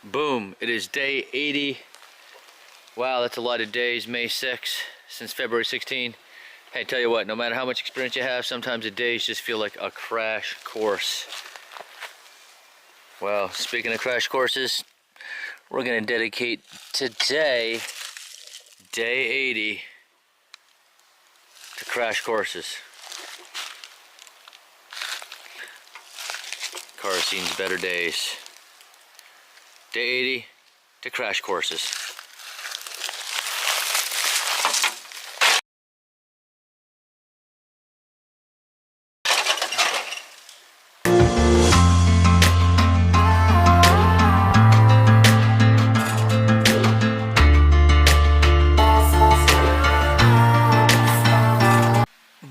Boom, it is day 80. Wow, that's a lot of days, May 6th, since February 16. Hey, tell you what, no matter how much experience you have, sometimes the days just feel like a crash course. Well, speaking of crash courses, we're gonna dedicate today, day 80, to crash courses. Car has seen better days. Day 80 to crash courses.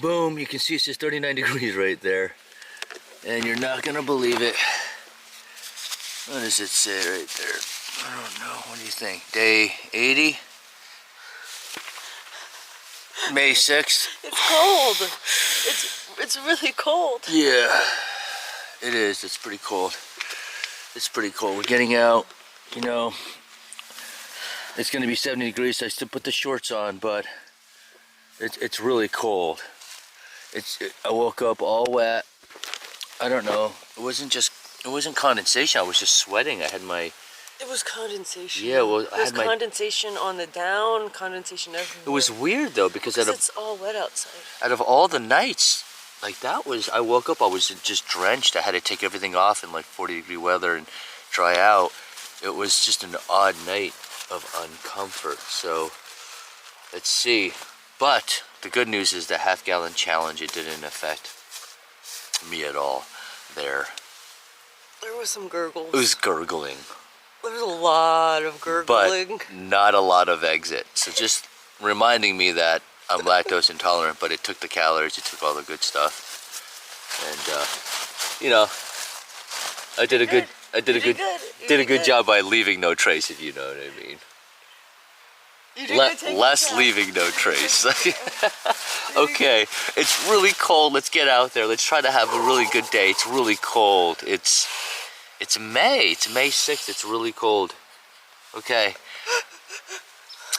Boom, you can see it says 39 degrees right there. And you're not gonna believe it. What does it say right there? I don't know, what do you think? Day 80? May 6th? It's cold. It's really cold. Yeah, it is. It's pretty cold. It's pretty cold. We're getting out, you know. It's gonna be 70 degrees, so I still put the shorts on, but it's really cold. I woke up all wet. I don't know. It wasn't condensation. I was just sweating. I had my. It was condensation. Yeah, well, there was condensation on the down, condensation everywhere. It was weird though because it's all wet outside. Out of all the nights, like that was. I woke up. I was just drenched. I had to take everything off in like 40-degree weather and dry out. It was just an odd night of uncomfort. So let's see. But the good news is the half-gallon challenge. It didn't affect me at all. There was some gurgles. It was gurgling. There was a lot of gurgling. But not a lot of exit. So just reminding me that I'm lactose intolerant, but it took the calories, it took all the good stuff. And you know, I did a good job by leaving no trace, if you know what I mean. Less leaving no trace. Okay, it's really cold. Let's get out there. Let's try to have a really good day. It's really cold. It's May. It's May 6th. It's really cold. Okay.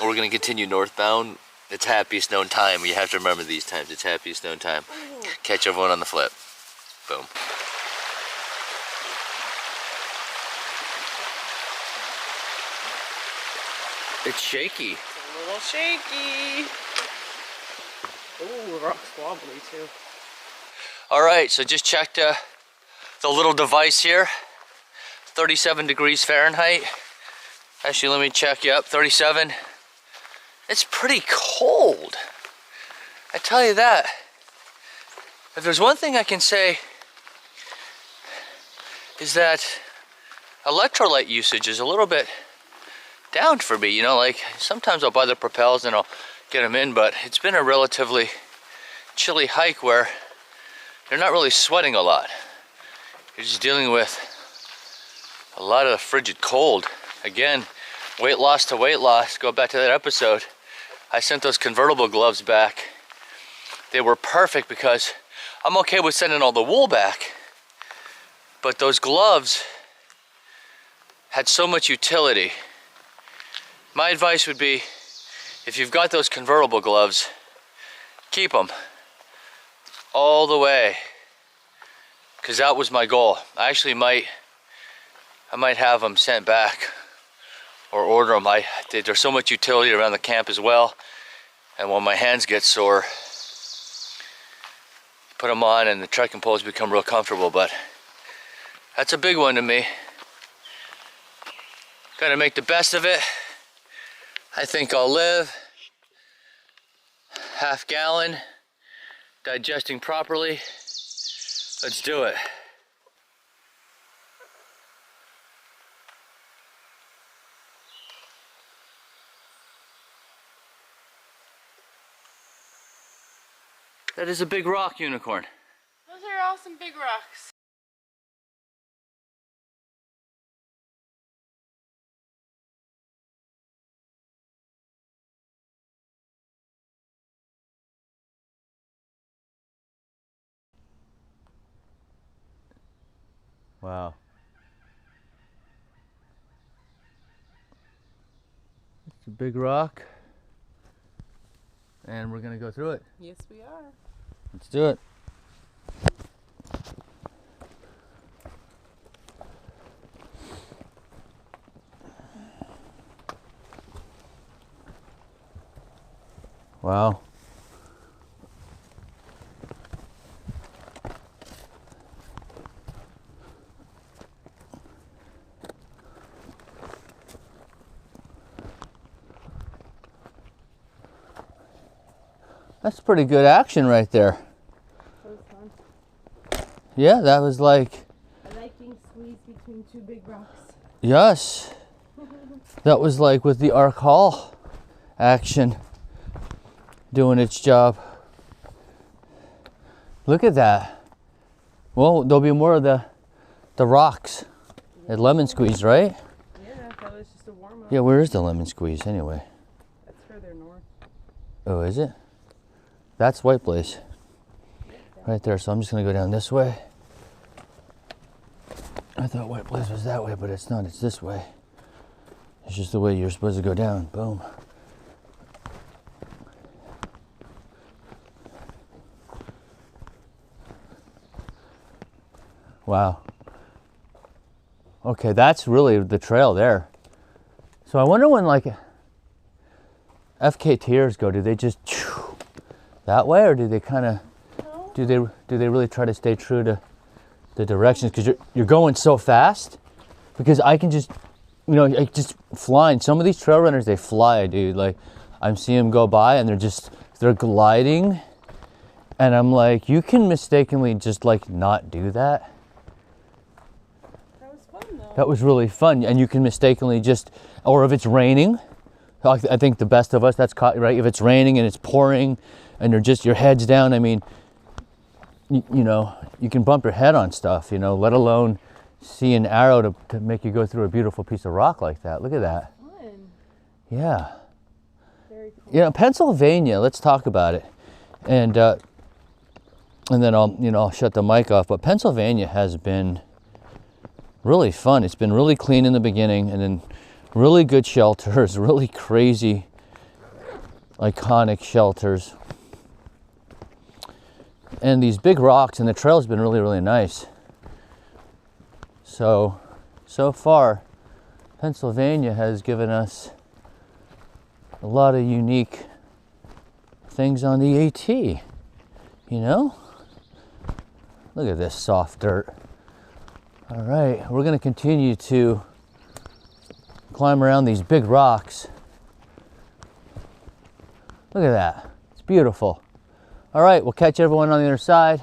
We're gonna continue northbound. It's happiest known time. You have to remember these times. It's happiest known time. Catch everyone on the flip. Boom. It's shaky. It's a little shaky. Ooh, the rock's wobbly too. All right, so just checked the little device here. 37 degrees Fahrenheit. Actually, let me check. Yep, 37. It's pretty cold. I tell you that. If there's one thing I can say is that electrolyte usage is a little bit down for me. You know, like sometimes I'll buy the Propels and I'll get them in, but it's been a relatively chilly hike where you're not really sweating a lot. You're just dealing with a lot of the frigid cold. Again, weight loss to weight loss. Go back to that episode. I sent those convertible gloves back. They were perfect because I'm okay with sending all the wool back, but those gloves had so much utility. My advice would be, if you've got those convertible gloves, keep them all the way, because that was my goal. I actually might have them sent back or order them. There's so much utility around the camp as well, and when my hands get sore, put them on and the trekking poles become real comfortable. But that's a big one to me. Gotta make the best of it. I think I'll live. Half gallon, digesting properly. Let's do it. That is a big rock, Unicorn. Those are awesome big rocks. Wow. a big rock. And we're gonna go through it. Yes, we are. Let's do it. Wow. That's pretty good action right there. That was fun. Yeah, that was like, I like being squeezed between two big rocks. yes. That was like with the Arc Hall action doing its job. Look at that. Well, there'll be more of the rocks at Lemon Squeeze, right? Yeah, that was just a warm up. Yeah, where is the Lemon Squeeze anyway? That's further north. Oh, is it? That's White Blaze. Right there, so I'm just gonna go down this way. I thought White Blaze was that way, but it's not, it's this way. It's just the way you're supposed to go down, boom. Wow. Okay, that's really the trail there. So I wonder when like FKTers go, do they just that way, or do they kind of do they really try to stay true to the directions? Because you're going so fast. Because I can just, you know, like just flying. Some of these trail runners, they fly, dude. Like I'm seeing them go by and they're gliding, and I'm like, you can mistakenly just like not do that. That was fun though. That was really fun, and you can mistakenly just, or if it's raining, I think the best of us, that's caught, right? If it's raining and it's pouring and you're just, your head's down, I mean, you know, you can bump your head on stuff, you know, let alone see an arrow to make you go through a beautiful piece of rock like that. Look at that. Fun. Yeah. Very cool. You know, Pennsylvania, let's talk about it. And then I'll shut the mic off, but Pennsylvania has been really fun. It's been really clean in the beginning, and then really good shelters, really crazy, iconic shelters. And these big rocks, and the trail's been really, really nice. So far, Pennsylvania has given us a lot of unique things on the AT, you know? Look at this soft dirt. All right, we're gonna continue to climb around these big rocks. Look at that, it's beautiful. All right, we'll catch everyone on the other side.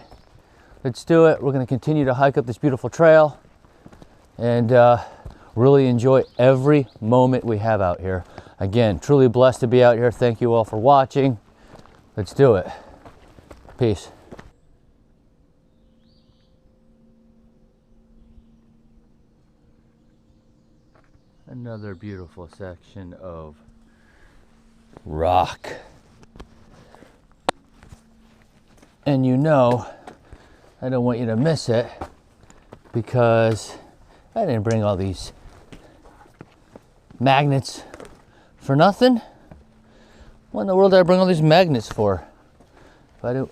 Let's do it. We're gonna continue to hike up this beautiful trail and really enjoy every moment we have out here. Again, truly blessed to be out here. Thank you all for watching. Let's do it. Peace. Another beautiful section of rock. And you know, I don't want you to miss it because I didn't bring all these magnets for nothing. What in the world did I bring all these magnets for? If I do,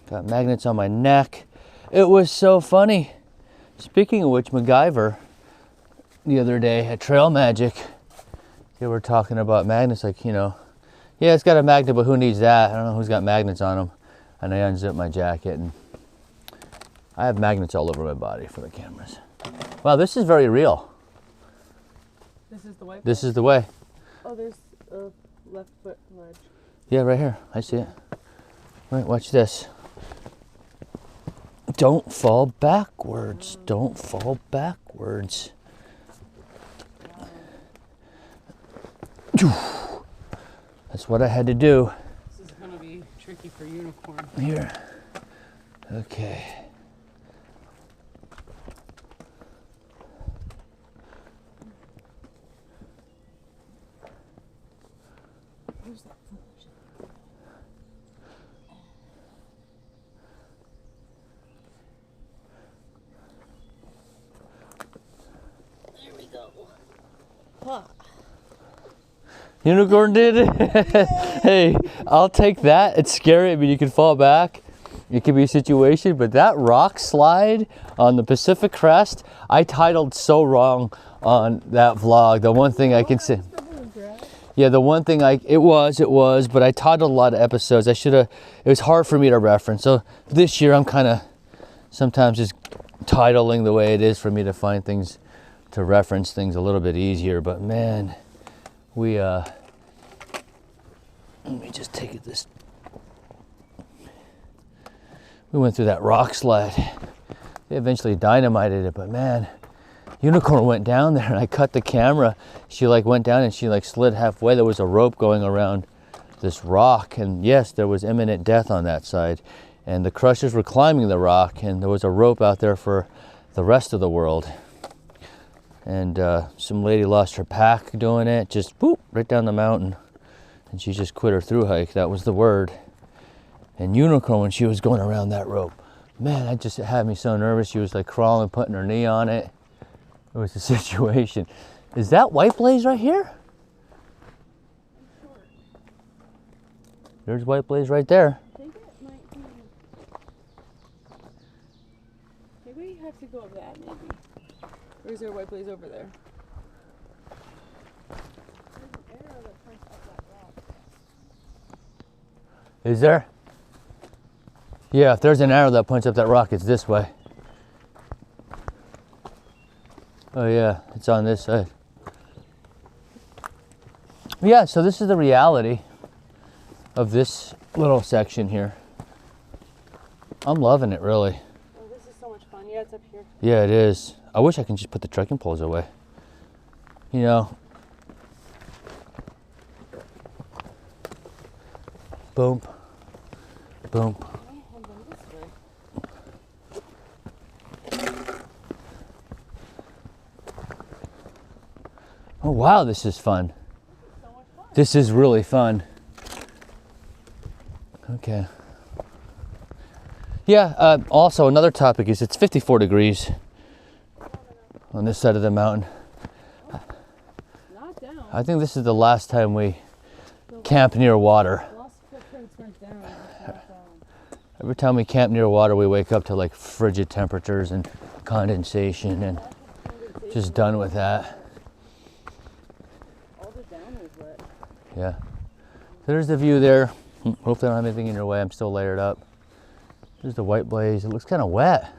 got magnets on my neck. It was so funny. Speaking of which, MacGyver, the other day at Trail Magic, they were talking about magnets, like, you know, yeah, it's got a magnet, but who needs that? I don't know who's got magnets on them. And I unzipped my jacket, and I have magnets all over my body for the cameras. Wow, this is very real. This is the way. This is the way. Oh, there's a left foot ledge. Yeah, right here. I see it. Right, watch this. Don't fall backwards. Don't fall backwards. That's what I had to do. This is gonna be tricky for unicorn. Here. Okay. Where's that ledge? There we go. Ah. Unicorn did it? Hey, I'll take that. It's scary. I mean, you can fall back. It could be a situation, but that rock slide on the Pacific Crest, I titled so wrong on that vlog. The one thing I can say, yeah, the one thing it was, but I titled a lot of episodes. It was hard for me to reference. So this year I'm kind of sometimes just titling the way it is for me to find things, to reference things a little bit easier. But man, let me just take it this. We went through that rock slide. They eventually dynamited it, but man, Unicorn went down there and I cut the camera. She like went down and she like slid halfway. There was a rope going around this rock, and yes, there was imminent death on that side. And the crushers were climbing the rock, and there was a rope out there for the rest of the world. And some lady lost her pack doing it, just boop, right down the mountain. And she just quit her through hike, that was the word. And Unicorn, when she was going around that rope, man, that just had me so nervous. She was like crawling, putting her knee on it. It was a situation. Is that White Blaze right here? There's White Blaze right there. I think it might be. Maybe we have to go up that, maybe. Or is there a White Blaze over there? There's an arrow that points up that rock. Is there? Yeah, if there's an arrow that points up that rock, it's this way. Oh yeah, it's on this side. Yeah, so this is the reality of this little section here. I'm loving it, really. Oh, this is so much fun. Yeah, it's up here. Yeah, it is. I wish I can just put the trekking poles away. You know. Boom. Boom. Oh wow, this is fun. This is really fun. Okay. Yeah, also another topic is it's 54 degrees on this side of the mountain. Not down. I think this is the last time we camp near water. Lost footprints went down. It's not down. Every time we camp near water, we wake up to like frigid temperatures and condensation, and just done with that. All the down was wet. Yeah. There's the view there. Hopefully I don't have anything in your way. I'm still layered up. There's the White Blaze. It looks kind of wet.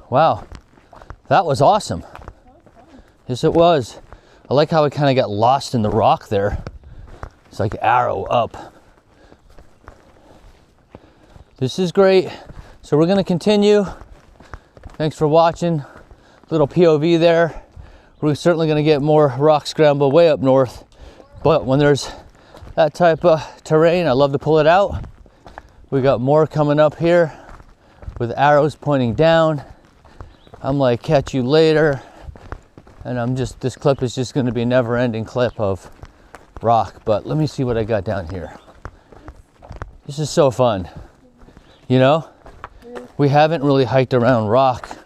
Wow. That was awesome. Yes, it was. I like how it kind of got lost in the rock there. It's like arrow up. This is great. So we're going to continue. Thanks for watching. Little POV there. We're certainly going to get more rock scramble way up north. But when there's that type of terrain, I love to pull it out. We got more coming up here with arrows pointing down. I'm like, catch you later. And this clip is just going to be a never-ending clip of rock. But let me see what I got down here. This is so fun. You know, we haven't really hiked around rock,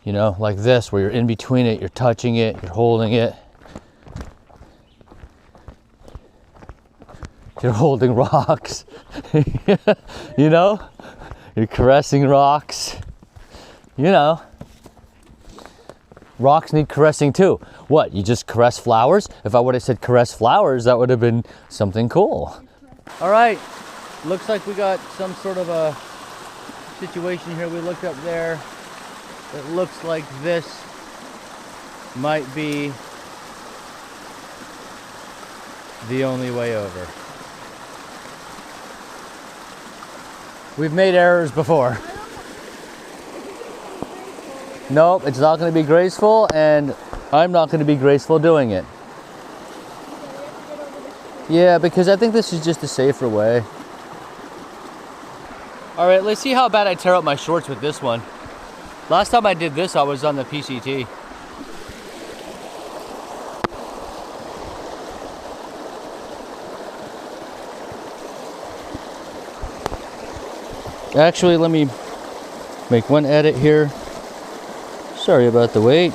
you know, like this, where you're in between it, you're touching it, you're holding it. You're holding rocks, you know, you're caressing rocks, you know. Rocks need caressing too. What, you just caress flowers? If I would have said caress flowers, that would have been something cool. All right, looks like we got some sort of a situation here. We looked up there. It looks like this might be the only way over. We've made errors before. Nope, it's not going to be graceful, and I'm not going to be graceful doing it. Yeah, because I think this is just a safer way. All right, let's see how bad I tear up my shorts with this one. Last time I did this, I was on the PCT. Actually, let me Make one edit here. Sorry about the wait.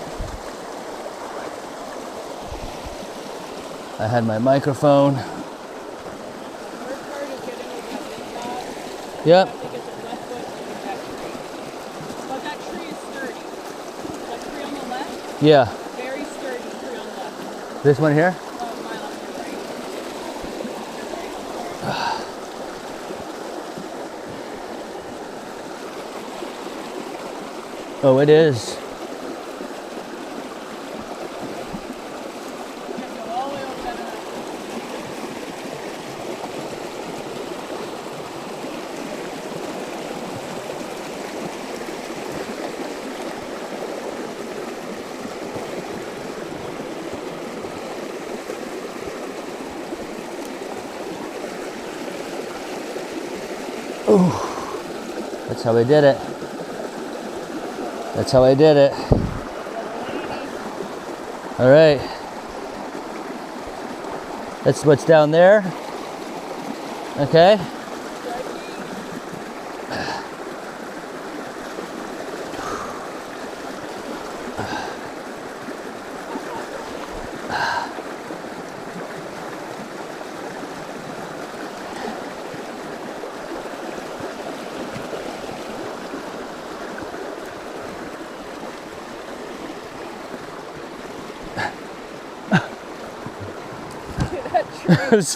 I had my microphone. Our card is getting like that big dot. Yep. You have to get the left foot to that tree. But that tree is sturdy. That tree on the left, Yeah. very sturdy tree on the left. This one here? Oh, my left, your right. Your right, sorry. Oh, it is. You have to go all the way over that mountain. That's how I did it. That's how I did it. All right. That's what's down there. Okay. It was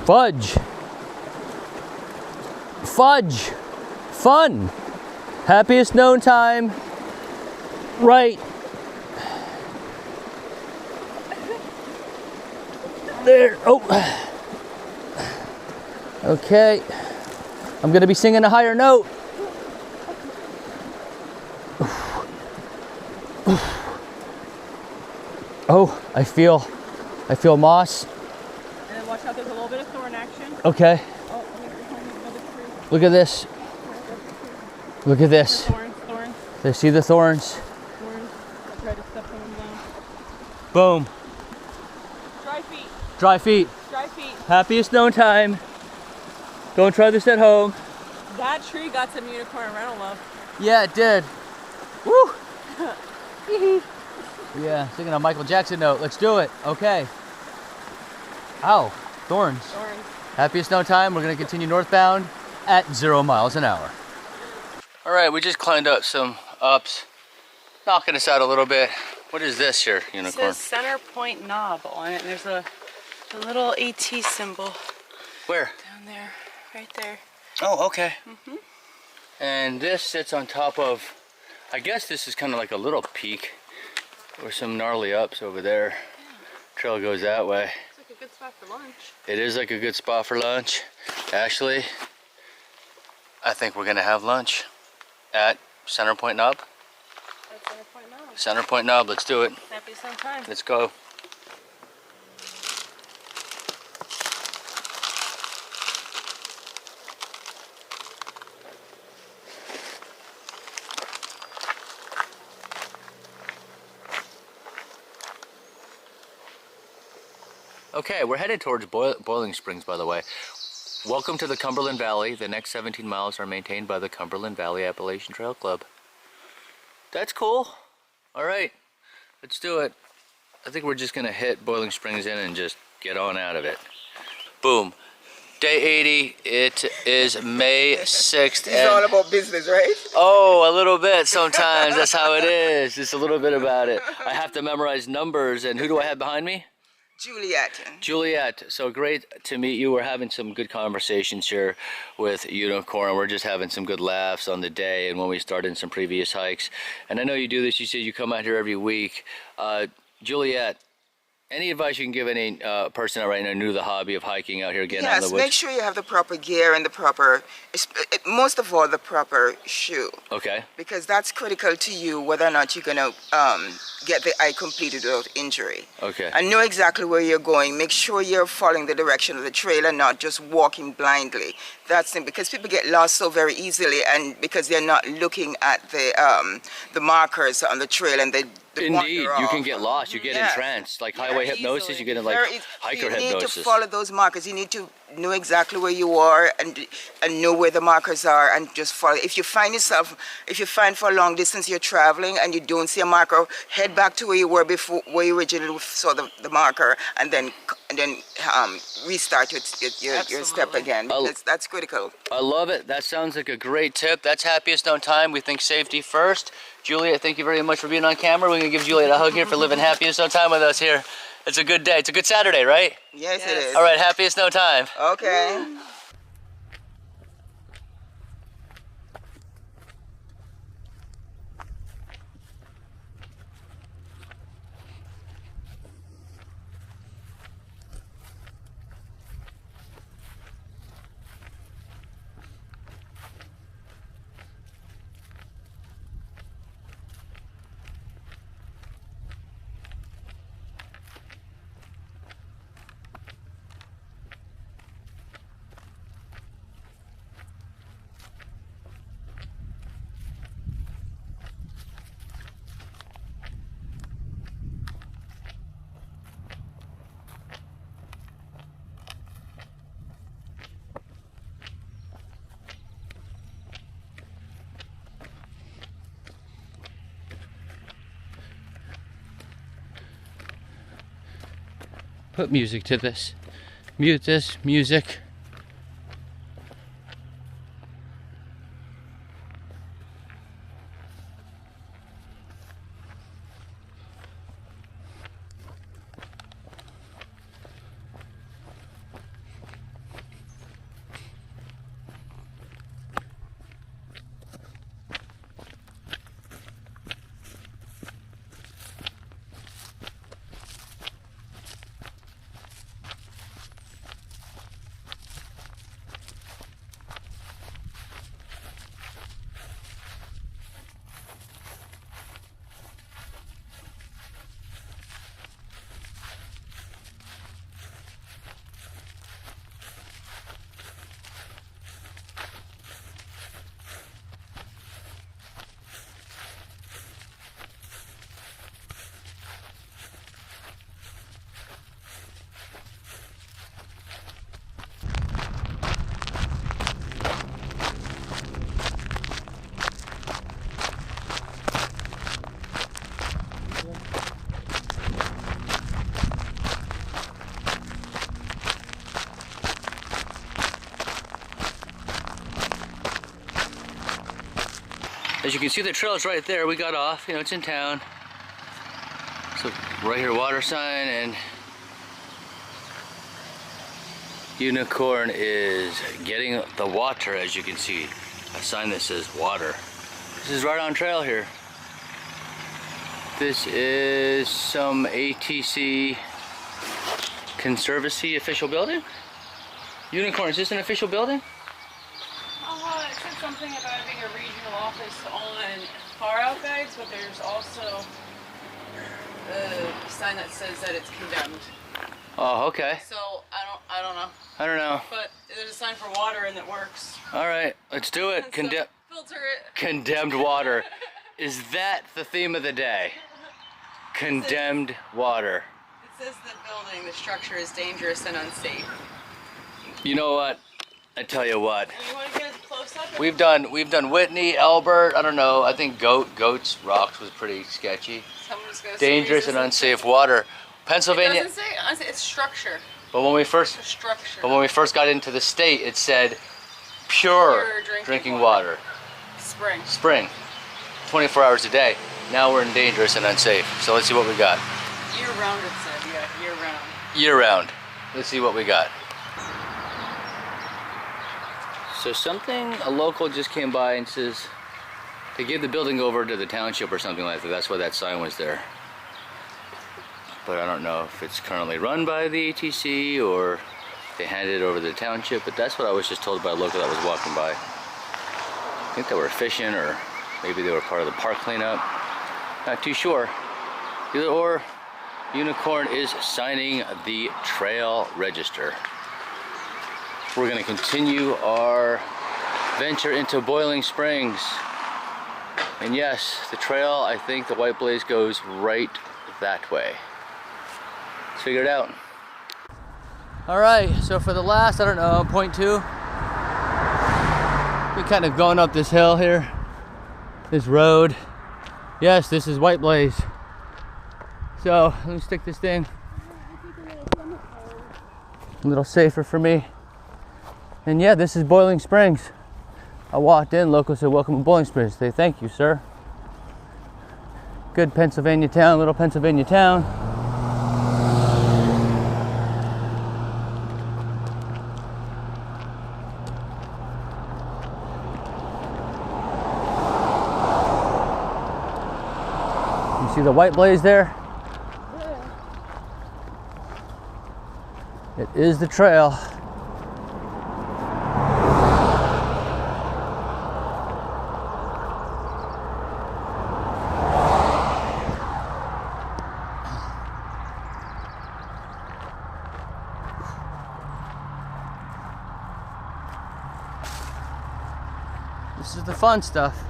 fudge. Fudge. Fun. Happiest known time. Right. There. Oh. Okay. I'm going to be singing a higher note. Oh, I feel moss. And then watch out, there's a little bit of thorn action. Okay. Oh, look behind another tree. Look at this. Look at this. Thorns, thorns, They see the thorns. thorns. I tried to step on them down. Boom. Dry feet, Dry feet. dry feet. Happiest known time. Don't try this at home. That tree got some unicorn rental love. Yeah, it did. Woo. Yeah, singing a Michael Jackson note. Let's do it. Okay. Ow. Thorns. Thorns. Happiest known time. We're going to continue northbound at 0 miles an hour. All right, we just climbed up some ups, knocking us out a little bit. What is this here, It unicorn? says center point knob on it, and there's a little AT symbol Where? down there, right there. Oh, okay. And this sits on top of, I guess this is kind of like a little peak or some gnarly ups over there. Trail goes that way. It's like a good spot for lunch. It is like a good spot for lunch. Actually, I think we're gonna have lunch at Center Point Knob. That's center point knob. Center Point Knob, let's do it. Happy sometime. Let's go. Okay, we're headed towards Boiling Springs, by the way. Welcome to the Cumberland Valley. The next 17 miles are maintained by the Cumberland Valley Appalachian Trail Club. That's cool. All right, let's do it. I think we're just gonna hit Boiling Springs in and just get on out of it. Boom. Day 80, it is May 6th. It's all about business, right? Oh, a little bit sometimes. That's how it is. Just a little bit about it. I have to memorize numbers. And who do I have behind me? Juliet. Juliet. So great to meet you. We're having some good conversations here with Unicorn. We're just having some good laughs on the day and when we started in some previous hikes. And I know you do this. You said you come out here every week. Juliet, any advice you can give any person out right now new to the hobby of hiking out here, getting out in the Yes, woods? make sure you have the proper gear and the proper, most of all, the proper shoe. Okay. Because that's critical to you whether or not you're going to get the hike completed without injury. Okay. And know exactly where you're going. Make sure you're following the direction of the trail and not just walking blindly. That's it, because people get lost so very easily, and because they're not looking at the markers on the trail, and they Indeed, wander you can off. get lost. You get Yes. entranced, like highway hypnosis. You get in like Very easy. hiker You need hypnosis. to follow those markers. You need to know exactly where you are and know where the markers are and just follow. If you find for a long distance you're traveling and you don't see a marker, head back to where you were before, where you originally saw the marker, and then restart your step Absolutely. again, because that's critical. I love it. That sounds like a great tip. That's Happiest Known Time. We think safety first. Juliet, thank you very much for being on camera. We're going to give Juliet a hug here for living Happiest Known Time with us here. It's a good day. It's a good Saturday, right? Yes, it is. All right, Happiest Known Time. Okay. Put music to this. Mute this music. As you can see, the trail's right there. We got off, you know, it's in town. So right here, water sign, and Unicorn is getting the water, as you can see. A sign that says water. This is right on trail here. This is some ATC Conservancy official building? Unicorn, is this an official building? It said something about it being a regional office on Far Out Guides, but there's also a sign that says that it's condemned. Oh, okay. So I don't know. I don't know. But there's a sign for water and it works. All right, let's do it. So filter it. Condemned water. Is that the theme of the day? Condemned water. It says the building, the structure is dangerous and unsafe. You know what? I tell you what. You want to get a close up? We've done Whitney, Albert. I don't know. I think Goats Rocks was pretty sketchy. Someone's gonna Dangerous and unsafe water. It Pennsylvania. doesn't say unsafe, it's structure. But when we first It's a structure. But when we first got into the state, it said pure drinking water. Spring. Spring. 24 hours a day. Now we're in dangerous and unsafe. So let's see what we got. Year round it said, yeah, year round. Year round. Let's see what we got. So a local just came by and says they gave the building over to the township or something like that. That's why that sign was there. But I don't know if it's currently run by the ATC or they handed it over to the township, but that's what I was just told by a local that was walking by. I think they were fishing, or maybe they were part of the park cleanup. Not too sure. Either or, Unicorn is signing the trail register. We're gonna continue our venture into Boiling Springs. And yes, the trail, I think the White Blaze goes right that way. Let's figure it out. All right, so for the last, I don't know, 0.2, we're kind of going up this hill here, this road. Yes, this is White Blaze. So let me stick this thing a little safer for me. And yeah, this is Boiling Springs. I walked in, locals said, welcome to Boiling Springs. They thank you, sir. Good Pennsylvania town, little Pennsylvania town. You see the White Blaze there? It is the trail. This is the fun stuff.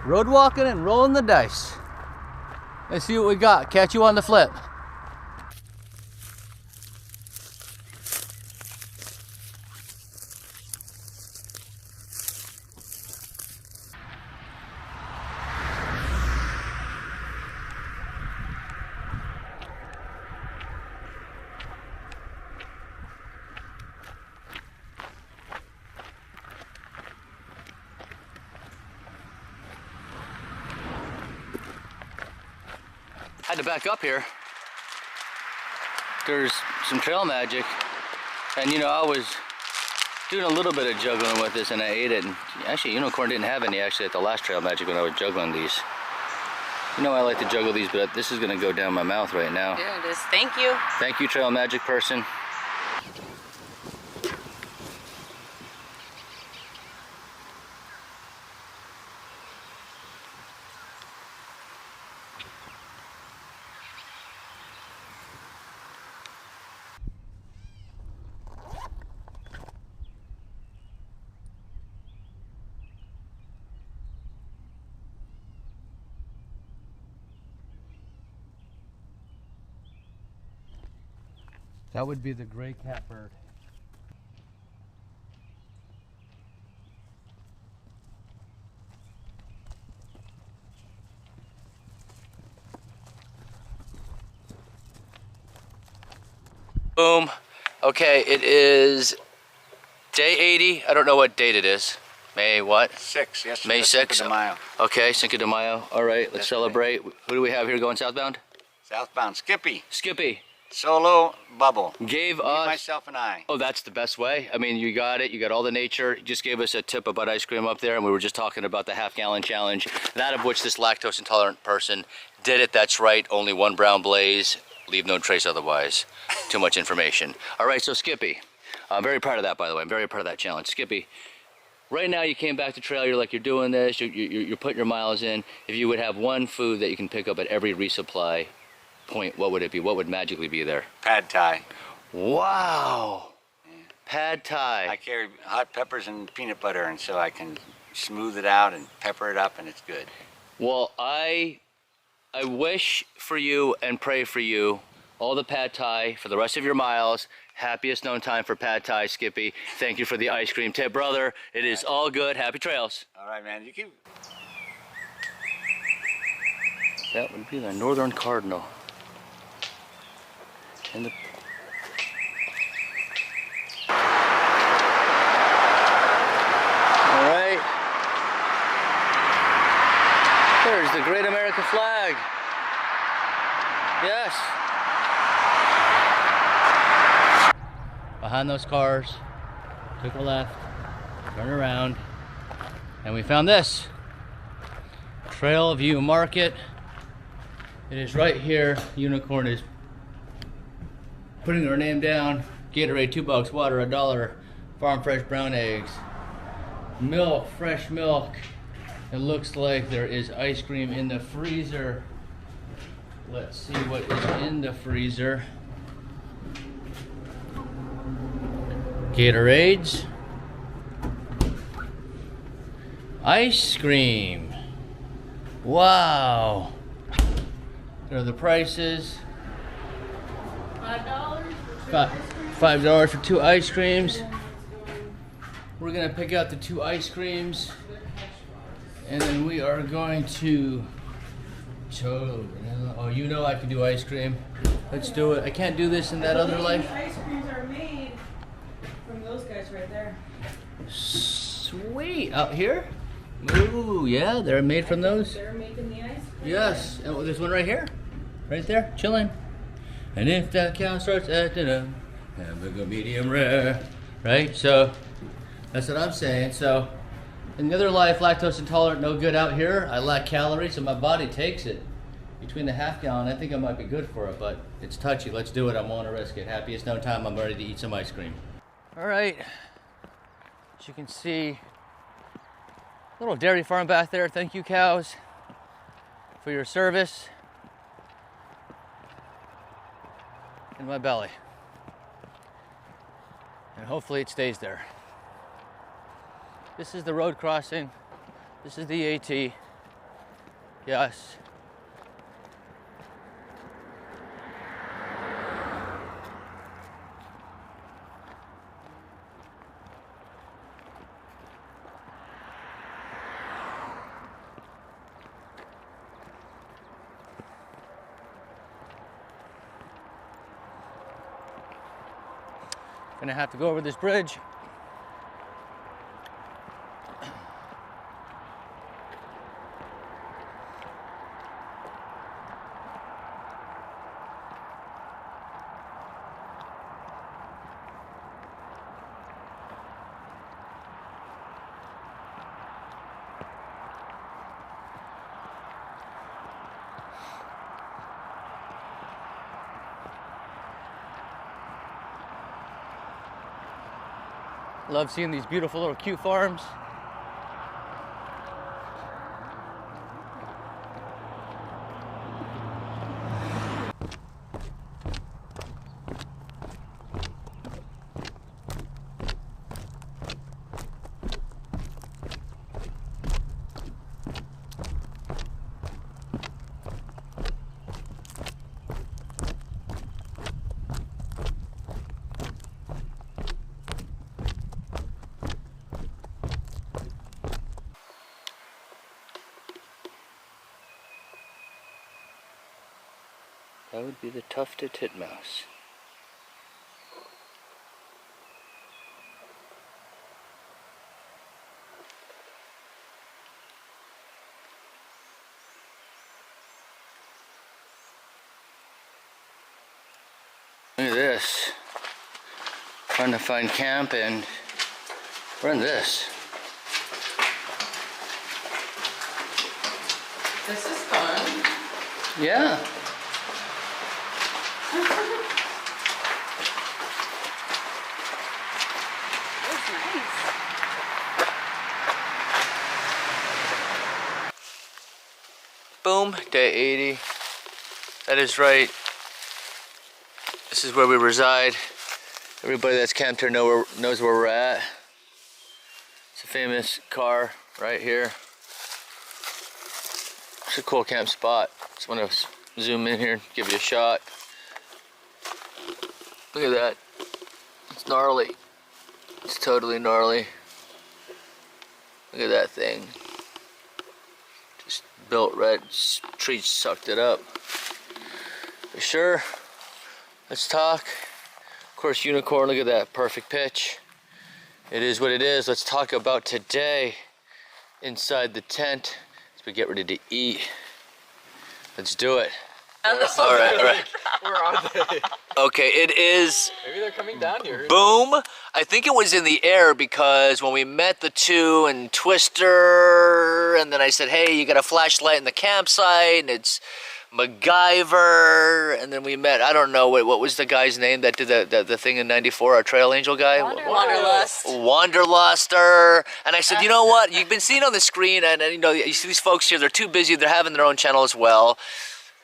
Road walking and rolling the dice. Let's see what we got. Catch you on the flip. Had to back up here. There's some trail magic, and you know, I was doing a little bit of juggling with this and I ate it, and actually Unicorn didn't have any actually at the last trail magic when I was juggling these. You know I like to juggle these, but this is gonna go down my mouth right now. Yeah, it is. Thank you. Thank you, trail magic person. That would be the gray catbird. Boom. Okay, it is day 80. I don't know what date it is. May what? 6, yes. May 6. Cinco de Mayo. Okay, Cinco de Mayo. All right, let's celebrate. Who do we have here going southbound? Southbound. Skippy. Skippy. Solo bubble. Gave Me, us... myself, and I. Oh, that's the best way. I mean, you got it. You got all the nature. You just gave us a tip about ice cream up there, and we were just talking about the half-gallon challenge, that of which this lactose intolerant person did it. That's right. Only one brown blaze. Leave no trace otherwise. Too much information. All right, so Skippy. I'm very proud of that, by the way. I'm very proud of that challenge. Skippy, right now you came back to trail. You're like, you're doing this. You're putting your miles in. If you would have one food that you can pick up at every resupply point, what would it be? What would magically be there? Pad Thai. Wow. Yeah. Pad Thai. I carry hot peppers and peanut butter, and so I can smooth it out and pepper it up, and it's good. Well, I wish for you and pray for you all the Pad Thai for the rest of your miles. Happiest known time for Pad Thai, Skippy. Thank you for the ice cream tip, brother. It is all good. Happy trails. All right, man. You keep... That would be the Northern Cardinal. And the... All right. There's the Great American flag. Yes. Behind those cars, took a left, turned around, and we found this. Trailview Market. It is right here. Unicorn is putting her name down. Gatorade, $2, water, $1, farm fresh brown eggs, milk, fresh milk. It looks like there is ice cream in the freezer. Let's see what is in the freezer. Gatorades. Ice cream. Wow. There are the prices. $5 for 2 ice creams. We're gonna pick out the 2 ice creams, and then we are going to oh, you know I can do ice cream. Let's do it. I can't do this in that other life. Ice creams are made from those guys right there. Sweet. Out here? Ooh, yeah, they're made from those. They're making the ice cream. Yes. And there's one right here. Right there, chilling. And if that cow starts acting up, hamburger medium rare. Right? So, that's what I'm saying. So, in the other life, lactose intolerant, no good. Out here, I lack calories, so my body takes it. Between the half gallon, I think I might be good for it, but it's touchy. Let's do it. I'm willing to risk it. Happiest no time. I'm ready to eat some ice cream. All right. As you can see, little dairy farm back there. Thank you, cows, for your service. In my belly. And hopefully it stays there. This is the road crossing. This is the AT. Yes. Gonna have to go over this bridge. Love seeing these beautiful little cute farms. That would be the tufted titmouse. Look at this. Trying to find camp and we're in this. This is fun. Yeah. That's nice. Boom, day 80. That is right. This is where we reside. Everybody that's camped here knows where we're at. It's a famous car right here. It's a cool camp spot. Just want to zoom in here and give you a shot. Look at that. It's gnarly. It's totally gnarly. Look at that thing. Just built right. Trees sucked it up. For sure. Let's talk. Of course, unicorn. Look at that. Perfect pitch. It is what it is. Let's talk about today inside the tent as we get ready to eat. Let's do it. All right. We're on there. Okay, it is. Maybe they're coming down here. Boom. I think it was in the air because when we met the two and Twister, and then I said, hey, you got a flashlight in the campsite, and it's MacGyver, and then we met, I don't know, what was the guy's name that did the thing in '94, our Trail Angel guy? Wanderlust. Wanderluster. And I said, you know what, you've been seen on the screen, and you know, you see these folks here, they're too busy, they're having their own channel as well.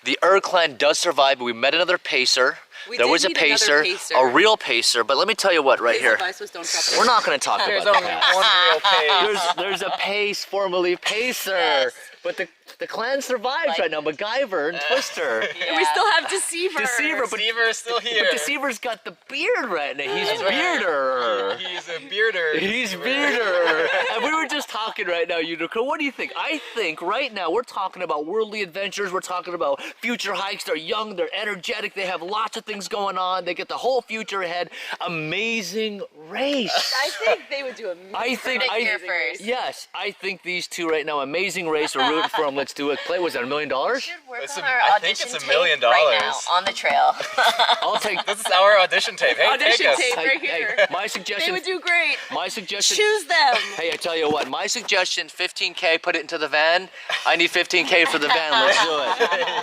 The Clan does survive, but we met another pacer. We there did was a need another pacer, pacer. a real pacer. But let me tell you what, right His here, advice was don't drop the we're not going to talk There's about only that. one real pace. There's a pace, formerly pacer, Yes. but the clan survives Like- right now. MacGyver and Twister. And we still have Deceiver. Deceiver, but Deceiver is still here. But Deceiver's got the beard right now. He's bearder. He's a bearder. He's Deceiver. bearder. And we were just talking right now, Unicorn. What do you think? I think right now we're talking about worldly adventures. We're talking about future hikes. They're young. They're energetic. They have lots of things going on. They get the whole future ahead. Amazing race. I think they would do a I think Nick here first. Yes, I think these two right now. Amazing race. We're rooting for them. Let's do it. Clay, was that $1 million? We should work It's on a- our I think audition it's $1 tape million. right now on the trail. I'll take. This is our audition tape. Hey, audition take us. tape right Hey, here. my They suggestion. would do great. My suggestion. Choose them. Hey, I tell you what, my suggestion, 15K, put it into the van. I need 15K for the van, let's do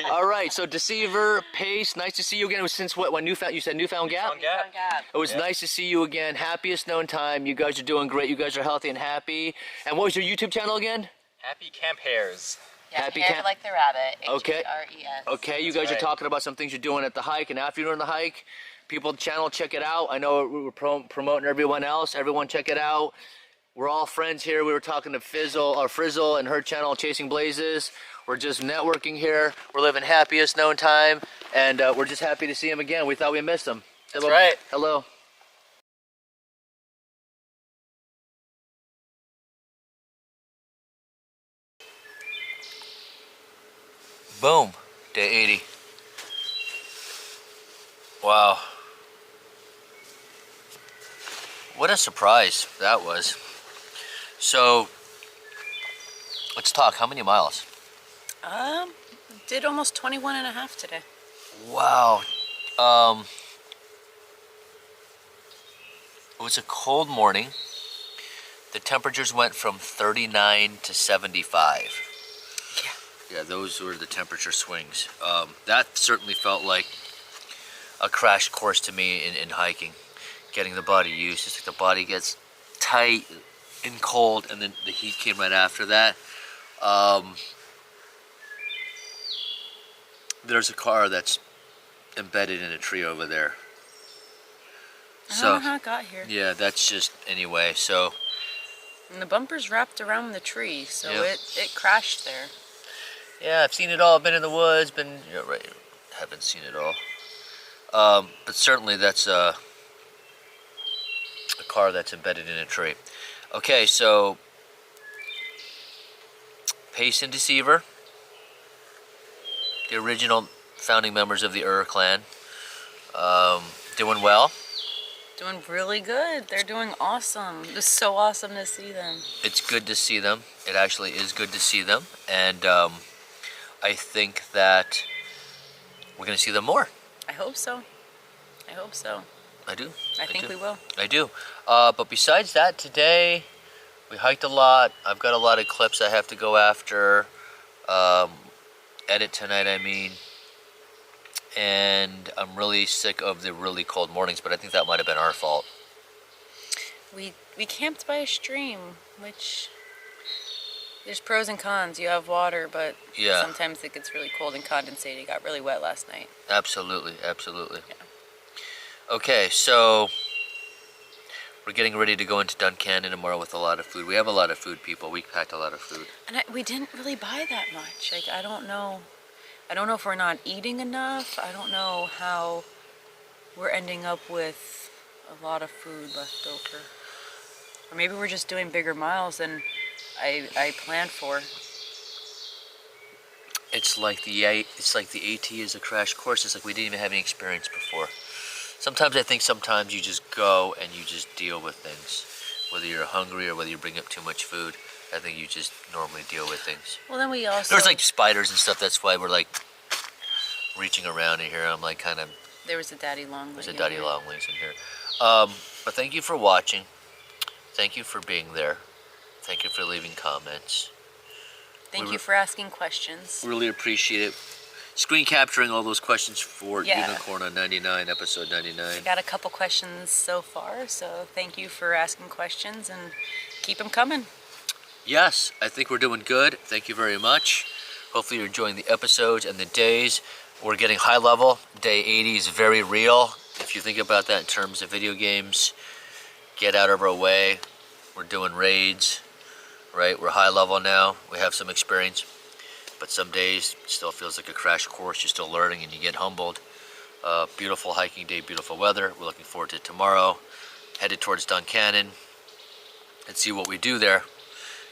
it. All right, so Deceiver, Pace, nice to see you again. It was since what, when Newfound, you said Newfound Gap? Yeah. It was nice to see you again. Happiest known time. You guys are doing great. You guys are healthy and happy. And what was your YouTube channel again? Happy Camp Hares. Yeah, Happy hair camp- like the rabbit. Okay. H-A-R-E-S. Okay, you guys are right. talking about some things you're doing at the hike and after you're doing the hike. People, channel, check it out. I know we're promoting everyone else. Everyone check it out. We're all friends here. We were talking to Frizzle and her channel, Chasing Blazes. We're just networking here. We're living happiest known time. And we're just happy to see him again. We thought we missed him. That's right. Hello. Boom. Day 80. Wow. What a surprise that was. So, let's talk. How many miles? Did almost 21 and a half today. Wow. It was a cold morning. The temperatures went from 39 to 75. Yeah, those were the temperature swings. That certainly felt like a crash course to me in hiking. Getting the body used. It's like the body gets tight and cold, and then the heat came right after that. There's a car that's embedded in a tree over there. I don't know how it got here. Yeah, that's just anyway. So And the bumper's wrapped around the tree, so Yeah. it crashed there. yeah, I've seen it all. Been in the woods. Been right. Haven't seen it all. But certainly that's a car that's embedded in a tree. Okay, so Pace and Deceiver, the original founding members of the clan, doing well. Doing really good. They're doing awesome. It's so awesome to see them. It's good to see them. It actually is good to see them, and I think that we're going to see them more. I hope so. I hope so. I do. I think we will. I do. But besides that, today we hiked a lot. I've got a lot of clips I have to go after. Edit tonight, I mean. And I'm really sick of the really cold mornings, but I think that might have been our fault. We camped by a stream, which there's pros and cons. You have water, but Yeah. sometimes it gets really cold and condensated. It got really wet last night. Absolutely, absolutely. Okay, so we're getting ready to go into Duncannon tomorrow with a lot of food. We have a lot of food, people. We packed a lot of food. And we didn't really buy that much. Like, I don't know if we're not eating enough. I don't know how we're ending up with a lot of food left over. Or maybe we're just doing bigger miles than I planned for. It's like the AT is a crash course. It's like we didn't even have any experience before. Sometimes I think sometimes you just go and you just deal with things. Whether you're hungry or whether you bring up too much food, I think you just normally deal with things. Well, then we also... There's like spiders and stuff. That's why we're like reaching around in here. I'm like kind of... There was a daddy long. There's a daddy longlegs in here. But thank you for watching. Thank you for being there. Thank you for leaving comments. Thank you for asking questions. Really appreciate it. Screen capturing all those questions for Yeah. Unicorn on 99, episode 99. Got a couple questions so far, so thank you for asking questions and keep them coming. Yes, I think we're doing good. Thank you very much. Hopefully you're enjoying the episodes and the days. We're getting high level. Day 80 is very real. If you think about that in terms of video games, get out of our way. We're doing raids, right? We're high level now. We have some experience, but some days it still feels like a crash course. You're still learning and you get humbled. Beautiful hiking day, beautiful weather. We're looking forward to tomorrow. Headed towards Duncannon and see what we do there.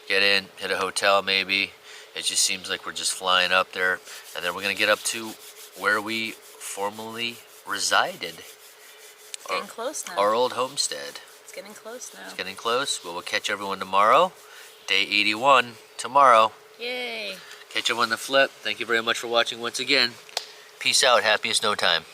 Get in, hit a hotel maybe. It just seems like we're just flying up there. And then we're gonna get up to where we formerly resided. It's getting close now. Our old homestead. It's getting close now. It's getting close. Well, we'll catch everyone tomorrow. Day 81 tomorrow. Yay. Catch you on the flip. Thank you very much for watching once again. Peace out. Happiest no time.